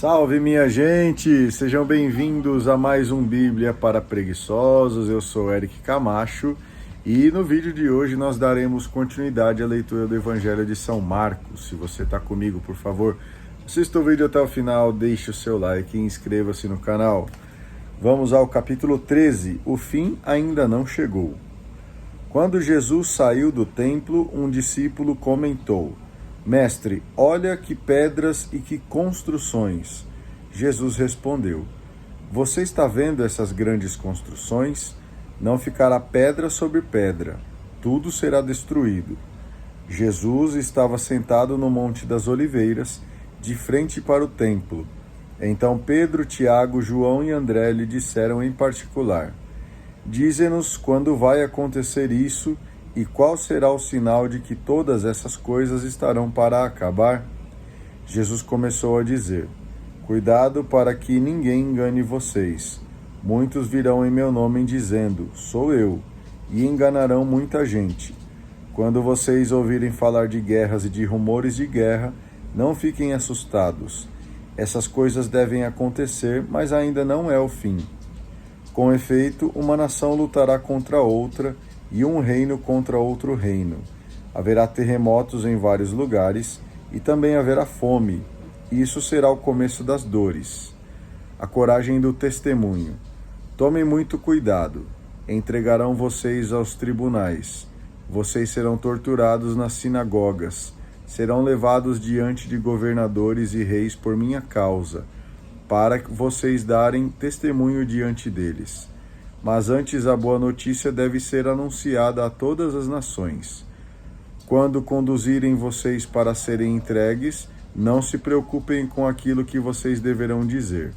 Salve, minha gente! Sejam bem-vindos a mais um Bíblia para Preguiçosos. Eu sou Eric Camacho e no vídeo de hoje nós daremos continuidade à leitura do Evangelho de São Marcos. Se você está comigo, por favor, assista o vídeo até o final, deixe o seu like e inscreva-se no canal. Vamos ao capítulo 13. O fim ainda não chegou. Quando Jesus saiu do templo, um discípulo comentou: Mestre, olha que pedras e que construções. Jesus respondeu: Você está vendo essas grandes construções? Não ficará pedra sobre pedra, tudo será destruído. Jesus estava sentado no Monte das Oliveiras, de frente para o templo. Então Pedro, Tiago, João e André lhe disseram em particular: Dize-nos quando vai acontecer isso e qual será o sinal de que todas essas coisas estarão para acabar? Jesus começou a dizer: Cuidado para que ninguém engane vocês. Muitos virão em meu nome dizendo: Sou eu, e enganarão muita gente. Quando vocês ouvirem falar de guerras e de rumores de guerra, não fiquem assustados. Essas coisas devem acontecer, mas ainda não é o fim. Com efeito, uma nação lutará contra outra, e um reino contra outro reino. Haverá terremotos em vários lugares, e também haverá fome, e isso será o começo das dores. A coragem do testemunho. Tomem muito cuidado. Entregarão vocês aos tribunais. Vocês serão torturados nas sinagogas. Serão levados diante de governadores e reis por minha causa, para vocês darem testemunho diante deles. Mas antes a boa notícia deve ser anunciada a todas as nações. Quando conduzirem vocês para serem entregues, não se preocupem com aquilo que vocês deverão dizer.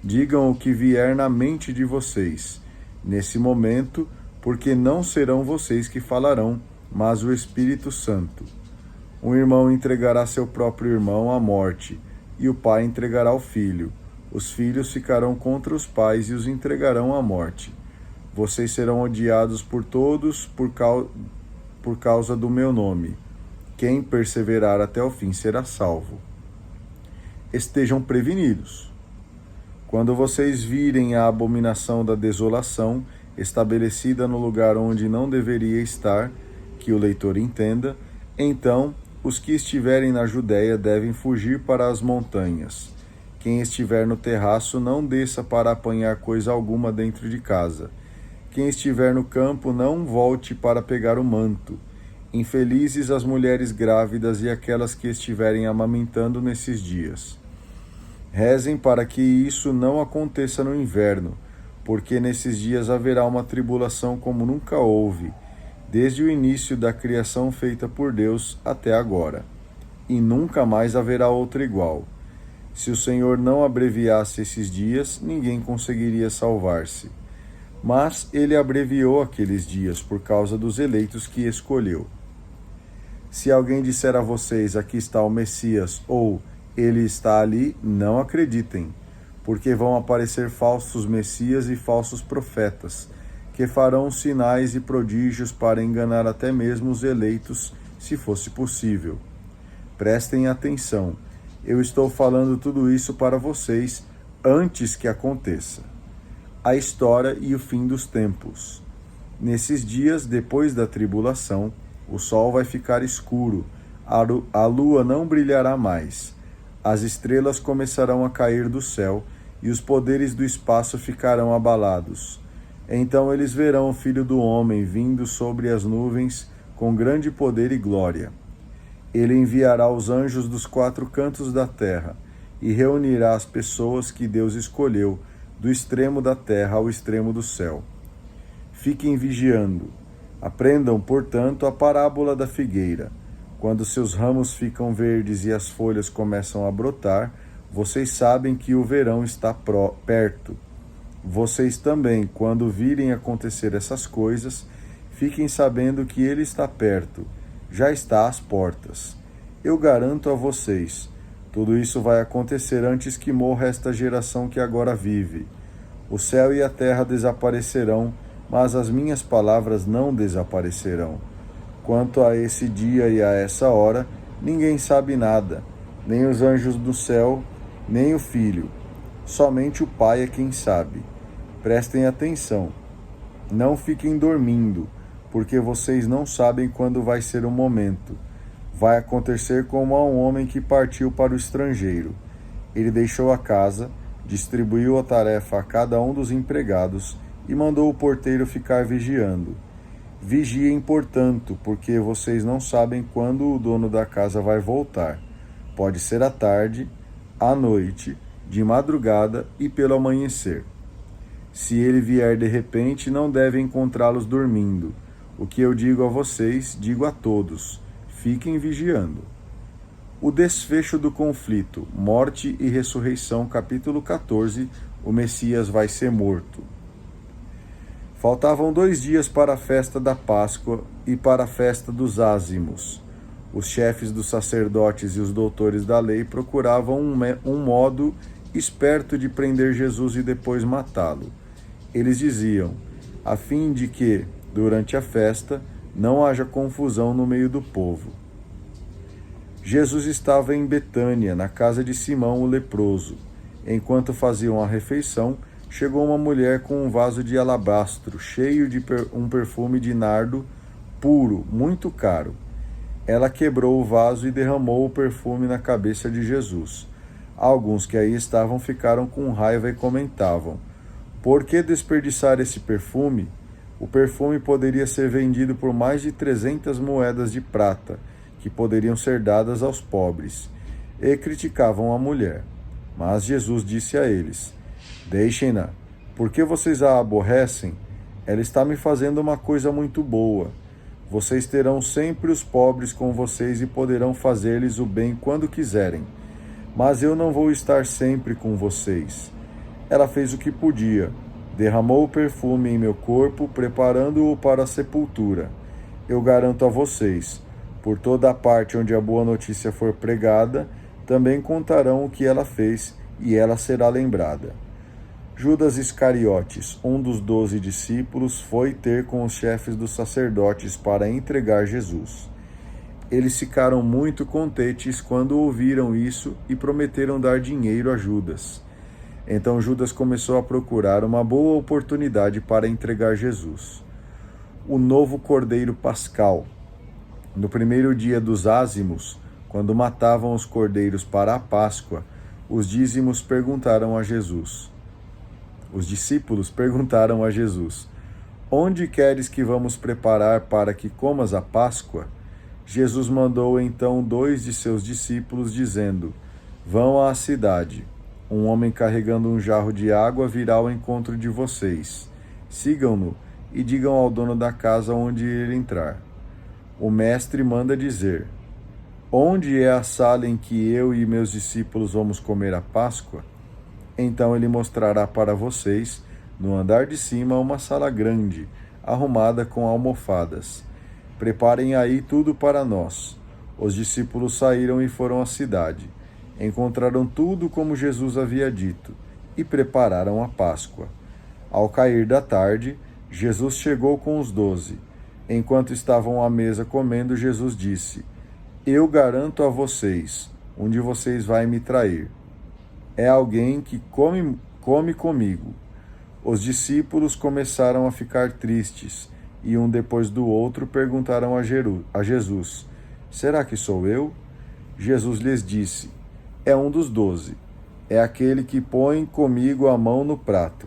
Digam o que vier na mente de vocês, nesse momento, porque não serão vocês que falarão, mas o Espírito Santo. Um irmão entregará seu próprio irmão à morte, e o pai entregará o filho. Os filhos ficarão contra os pais e os entregarão à morte. Vocês serão odiados por todos por causa do meu nome. Quem perseverar até o fim será salvo. Estejam prevenidos. Quando vocês virem a abominação da desolação estabelecida no lugar onde não deveria estar, que o leitor entenda, então os que estiverem na Judéia devem fugir para as montanhas. Quem estiver no terraço não desça para apanhar coisa alguma dentro de casa. Quem estiver no campo não volte para pegar o manto. Infelizes as mulheres grávidas e aquelas que estiverem amamentando nesses dias. Rezem para que isso não aconteça no inverno, porque nesses dias haverá uma tribulação como nunca houve, desde o início da criação feita por Deus até agora. E nunca mais haverá outra igual. Se o Senhor não abreviasse esses dias, ninguém conseguiria salvar-se. Mas ele abreviou aqueles dias por causa dos eleitos que escolheu. Se alguém disser a vocês: aqui está o Messias, ou ele está ali, não acreditem, porque vão aparecer falsos Messias e falsos profetas, que farão sinais e prodígios para enganar até mesmo os eleitos, se fosse possível. Prestem atenção. Eu estou falando tudo isso para vocês antes que aconteça. A história e o fim dos tempos. Nesses dias, depois da tribulação, o sol vai ficar escuro, a lua não brilhará mais, as estrelas começarão a cair do céu e os poderes do espaço ficarão abalados. Então eles verão o Filho do Homem vindo sobre as nuvens com grande poder e glória. Ele enviará os anjos dos 4 cantos da terra e reunirá as pessoas que Deus escolheu, do extremo da terra ao extremo do céu. Fiquem vigiando. Aprendam, portanto, a parábola da figueira. Quando seus ramos ficam verdes e as folhas começam a brotar, vocês sabem que o verão está perto. Vocês também, quando virem acontecer essas coisas, fiquem sabendo que ele está perto. Já está às portas. Eu garanto a vocês, tudo isso vai acontecer antes que morra esta geração que agora vive. O céu e a terra desaparecerão, mas as minhas palavras não desaparecerão. Quanto a esse dia e a essa hora, ninguém sabe nada, nem os anjos do céu nem o filho. Somente o Pai é quem sabe. Prestem atenção. Não fiquem dormindo, porque vocês não sabem quando vai ser o momento. Vai acontecer como a um homem que partiu para o estrangeiro. Ele deixou a casa, distribuiu a tarefa a cada um dos empregados e mandou o porteiro ficar vigiando. Vigiem, portanto, porque vocês não sabem quando o dono da casa vai voltar. Pode ser à tarde, à noite, de madrugada e pelo amanhecer. Se ele vier de repente, não devem encontrá-los dormindo. O que eu digo a vocês, digo a todos: fiquem vigiando. O desfecho do conflito, morte e ressurreição, capítulo 14, o Messias vai ser morto. Faltavam 2 dias para a festa da Páscoa e para a festa dos ázimos. Os chefes dos sacerdotes e os doutores da lei procuravam um modo esperto de prender Jesus e depois matá-lo. Eles diziam, a fim de que, durante a festa, não haja confusão no meio do povo. Jesus estava em Betânia, na casa de Simão o leproso. Enquanto faziam a refeição, chegou uma mulher com um vaso de alabastro, cheio de um perfume de nardo puro, muito caro. Ela quebrou o vaso e derramou o perfume na cabeça de Jesus. Alguns que aí estavam ficaram com raiva e comentavam: por que desperdiçar esse perfume? O perfume poderia ser vendido por mais de 300 moedas de prata, que poderiam ser dadas aos pobres. E criticavam a mulher. Mas Jesus disse a eles: deixem-na. Por que vocês a aborrecem? Ela está me fazendo uma coisa muito boa. Vocês terão sempre os pobres com vocês e poderão fazer-lhes o bem quando quiserem. Mas eu não vou estar sempre com vocês. Ela fez o que podia. Derramou o perfume em meu corpo, preparando-o para a sepultura. Eu garanto a vocês, por toda a parte onde a boa notícia for pregada, também contarão o que ela fez, e ela será lembrada. Judas Iscariotes, um dos 12 discípulos, foi ter com os chefes dos sacerdotes para entregar Jesus. Eles ficaram muito contentes quando ouviram isso e prometeram dar dinheiro a Judas. Então Judas começou a procurar uma boa oportunidade para entregar Jesus. O novo Cordeiro Pascal. No primeiro dia dos ázimos, quando matavam os cordeiros para a Páscoa, os discípulos perguntaram a Jesus: onde queres que vamos preparar para que comas a Páscoa? Jesus mandou então 2 de seus discípulos, dizendo: vão à cidade. Um homem carregando um jarro de água virá ao encontro de vocês. Sigam-no e digam ao dono da casa onde ele entrar. O mestre manda dizer: onde é a sala em que eu e meus discípulos vamos comer a Páscoa? Então ele mostrará para vocês, no andar de cima, uma sala grande, arrumada com almofadas. Preparem aí tudo para nós. Os discípulos saíram e foram à cidade. Encontraram tudo como Jesus havia dito e prepararam a Páscoa. Ao cair da tarde, Jesus chegou com os 12. Enquanto estavam à mesa comendo, Jesus disse: eu garanto a vocês, um de vocês vai me trair. É alguém que come comigo. Os discípulos começaram a ficar tristes e um depois do outro perguntaram a Jesus: será que sou eu? Jesus lhes disse: é um dos 12. É aquele que põe comigo a mão no prato.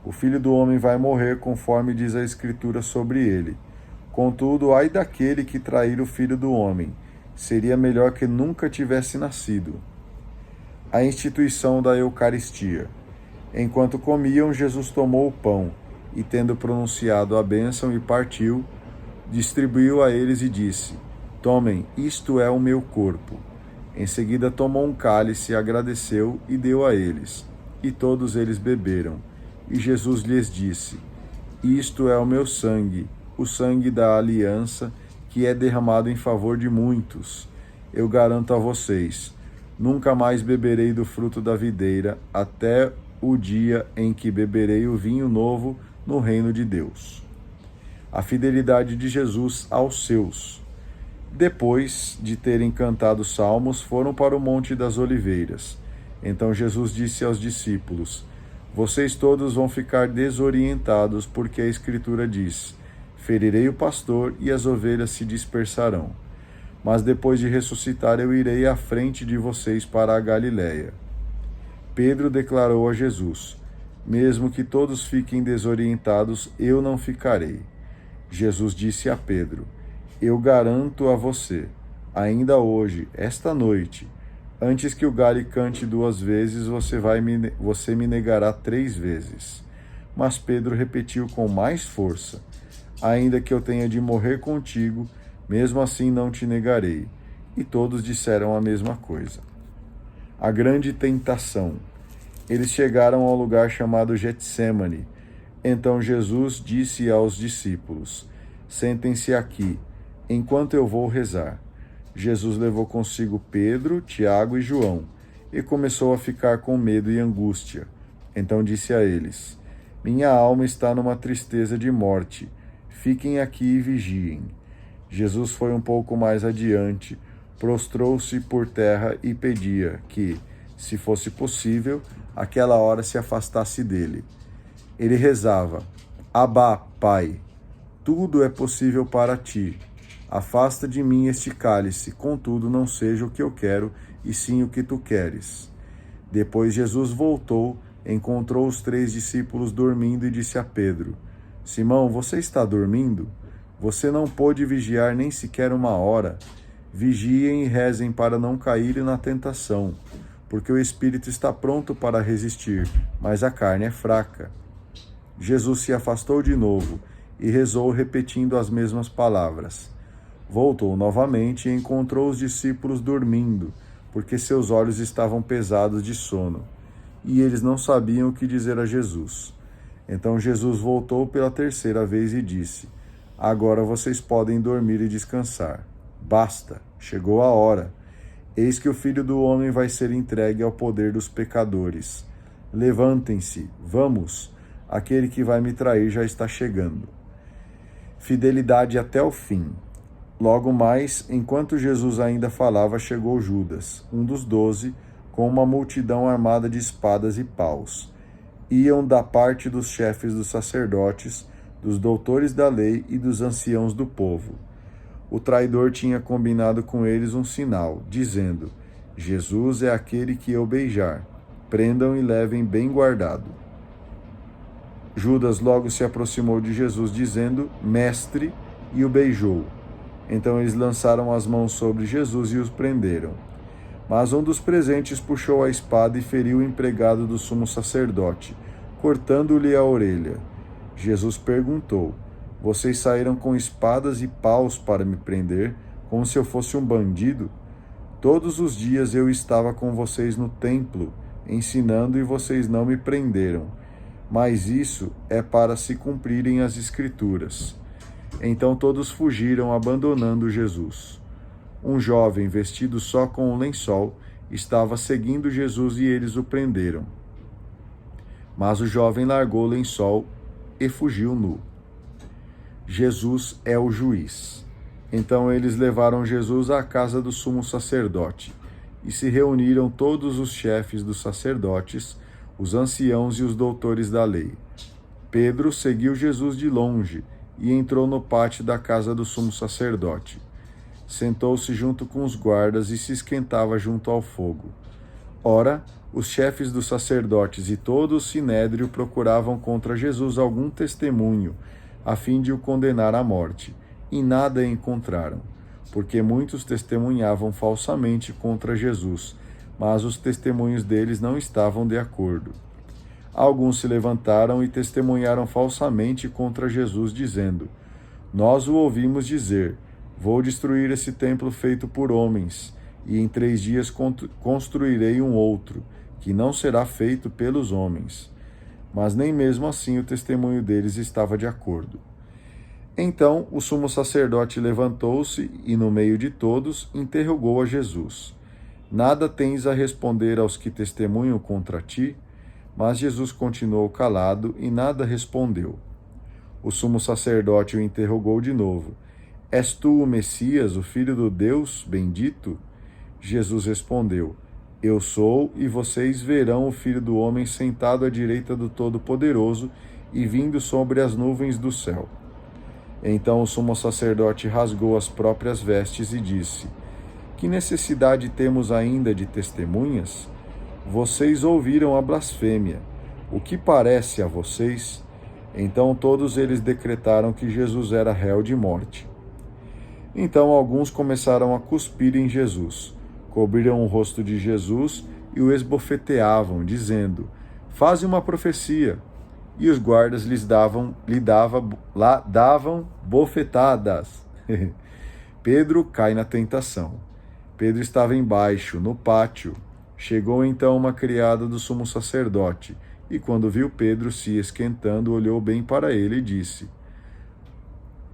O Filho do Homem vai morrer conforme diz a Escritura sobre ele. Contudo, ai daquele que trair o Filho do Homem. Seria melhor que nunca tivesse nascido. A instituição da Eucaristia. Enquanto comiam, Jesus tomou o pão e, tendo pronunciado a bênção e partiu, distribuiu a eles e disse: tomem, isto é o meu corpo. Em seguida tomou um cálice, agradeceu e deu a eles, e todos eles beberam. E Jesus lhes disse: isto é o meu sangue, o sangue da aliança, que é derramado em favor de muitos. Eu garanto a vocês, nunca mais beberei do fruto da videira, até o dia em que beberei o vinho novo no reino de Deus. A fidelidade de Jesus aos seus. Depois de terem cantado salmos, foram para o Monte das Oliveiras. Então Jesus disse aos discípulos: Vocês todos vão ficar desorientados, porque a Escritura diz: Ferirei o pastor e as ovelhas se dispersarão. Mas depois de ressuscitar, eu irei à frente de vocês para a Galiléia. Pedro declarou a Jesus: Mesmo que todos fiquem desorientados, eu não ficarei. Jesus disse a Pedro: Eu garanto a você, ainda hoje, esta noite, antes que o galho cante 2 vezes, você me negará 3 vezes. Mas Pedro repetiu com mais força: Ainda que eu tenha de morrer contigo, mesmo assim não te negarei. E todos disseram a mesma coisa. A grande tentação. Eles chegaram ao lugar chamado Getsêmani. Então Jesus disse aos discípulos: Sentem-se aqui, enquanto eu vou rezar. Jesus levou consigo Pedro, Tiago e João, e começou a ficar com medo e angústia. Então disse a eles: Minha alma está numa tristeza de morte. Fiquem aqui e vigiem. Jesus foi um pouco mais adiante, prostrou-se por terra e pedia que, se fosse possível, aquela hora se afastasse dele. Ele rezava: Abá, Pai, tudo é possível para ti. Afasta de mim este cálice, contudo não seja o que eu quero, e sim o que tu queres. Depois Jesus voltou, encontrou os 3 discípulos dormindo e disse a Pedro: Simão, você está dormindo? Você não pôde vigiar nem sequer 1 hora. Vigiem e rezem para não caírem na tentação, porque o espírito está pronto para resistir, mas a carne é fraca. Jesus se afastou de novo e rezou repetindo as mesmas palavras. Voltou novamente e encontrou os discípulos dormindo, porque seus olhos estavam pesados de sono, e eles não sabiam o que dizer a Jesus. Então Jesus voltou pela 3ª vez e disse: Agora vocês podem dormir e descansar. Basta, chegou a hora. Eis que o Filho do Homem vai ser entregue ao poder dos pecadores. Levantem-se, vamos, aquele que vai me trair já está chegando. Fidelidade até o fim. Logo mais, enquanto Jesus ainda falava, chegou Judas, um dos 12, com uma multidão armada de espadas e paus. Iam da parte dos chefes dos sacerdotes, dos doutores da lei e dos anciãos do povo. O traidor tinha combinado com eles um sinal, dizendo: Jesus é aquele que eu beijar. Prendam e levem bem guardado. Judas logo se aproximou de Jesus, dizendo: Mestre, e o beijou. Então eles lançaram as mãos sobre Jesus e os prenderam. Mas um dos presentes puxou a espada e feriu o empregado do sumo sacerdote, cortando-lhe a orelha. Jesus perguntou: Vocês saíram com espadas e paus para me prender, como se eu fosse um bandido? Todos os dias eu estava com vocês no templo, ensinando, e vocês não me prenderam. Mas isso é para se cumprirem as Escrituras. Então todos fugiram, abandonando Jesus. Um jovem, vestido só com um lençol, estava seguindo Jesus e eles o prenderam. Mas o jovem largou o lençol e fugiu nu. Jesus é o juiz. Então eles levaram Jesus à casa do sumo sacerdote, e se reuniram todos os chefes dos sacerdotes, os anciãos e os doutores da lei. Pedro seguiu Jesus de longe e entrou no pátio da casa do sumo sacerdote. Sentou-se junto com os guardas e se esquentava junto ao fogo. Ora, os chefes dos sacerdotes e todo o sinédrio procuravam contra Jesus algum testemunho, a fim de o condenar à morte, e nada encontraram, porque muitos testemunhavam falsamente contra Jesus, mas os testemunhos deles não estavam de acordo. Alguns se levantaram e testemunharam falsamente contra Jesus, dizendo: Nós o ouvimos dizer: Vou destruir esse templo feito por homens, e em 3 dias construirei um outro, que não será feito pelos homens. Mas nem mesmo assim o testemunho deles estava de acordo. Então o sumo sacerdote levantou-se e, no meio de todos, interrogou a Jesus: Nada tens a responder aos que testemunham contra ti? Mas Jesus continuou calado e nada respondeu. O sumo sacerdote o interrogou de novo: És tu o Messias, o Filho do Deus bendito? Jesus respondeu: Eu sou, e vocês verão o Filho do Homem sentado à direita do Todo-Poderoso e vindo sobre as nuvens do céu. Então o sumo sacerdote rasgou as próprias vestes e disse: Que necessidade temos ainda de testemunhas? Vocês ouviram a blasfêmia. O que parece a vocês? Então todos eles decretaram que Jesus era réu de morte. Então alguns começaram a cuspir em Jesus, cobriram o rosto de Jesus e o esbofeteavam, dizendo: Faze uma profecia. E os guardas davam bofetadas. Pedro cai na tentação. Pedro estava embaixo, no pátio. Chegou então uma criada do sumo sacerdote, e quando viu Pedro se esquentando, olhou bem para ele e disse: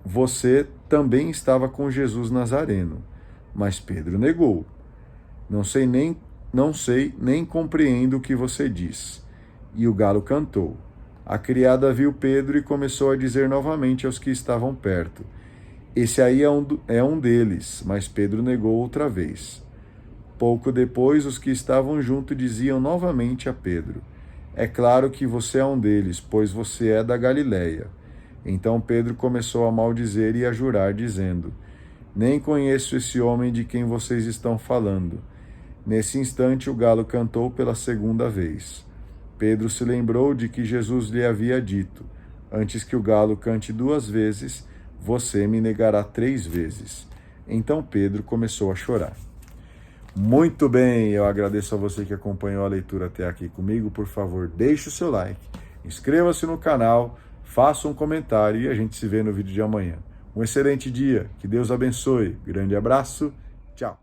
Você também estava com Jesus Nazareno. Mas Pedro negou. Não sei nem compreendo o que você diz. E o galo cantou. A criada viu Pedro e começou a dizer novamente aos que estavam perto: Esse aí é um deles. Mas Pedro negou outra vez. Pouco depois, os que estavam junto diziam novamente a Pedro: É claro que você é um deles, pois você é da Galileia. Então Pedro começou a maldizer e a jurar, dizendo: Nem conheço esse homem de quem vocês estão falando. Nesse instante, o galo cantou pela segunda vez. Pedro se lembrou de que Jesus lhe havia dito: Antes que o galo cante 2 vezes, você me negará 3 vezes. Então Pedro começou a chorar. Muito bem, eu agradeço a você que acompanhou a leitura até aqui comigo. Por favor, deixe o seu like, inscreva-se no canal, faça um comentário e a gente se vê no vídeo de amanhã. Um excelente dia, que Deus abençoe. Grande abraço, tchau.